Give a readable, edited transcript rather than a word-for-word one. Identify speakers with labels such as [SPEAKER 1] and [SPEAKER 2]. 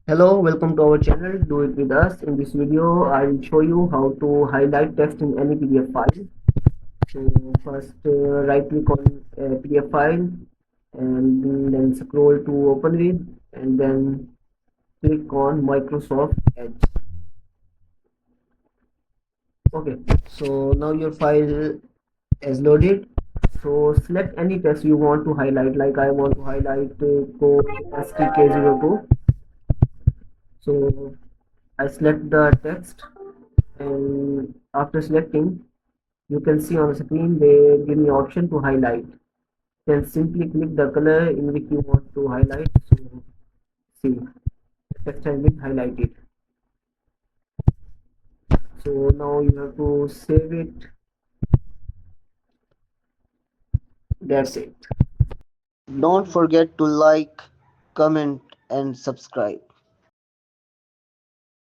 [SPEAKER 1] Hello, welcome to our channel. Do it with us. In this video, I will show you how to highlight text in any PDF file. So first, right click on PDF file and then scroll to open with, and then click on Microsoft Edge. Okay, so now your file is loaded. So select any text you want to highlight. Like I want to highlight code STK02. So I select the text, and after selecting, you can see on the screen they give me option to highlight. Then simply click the color in which you want to highlight. So see, the text has been highlighted. So now you have to save it. That's it.
[SPEAKER 2] Don't forget to like, comment, and subscribe.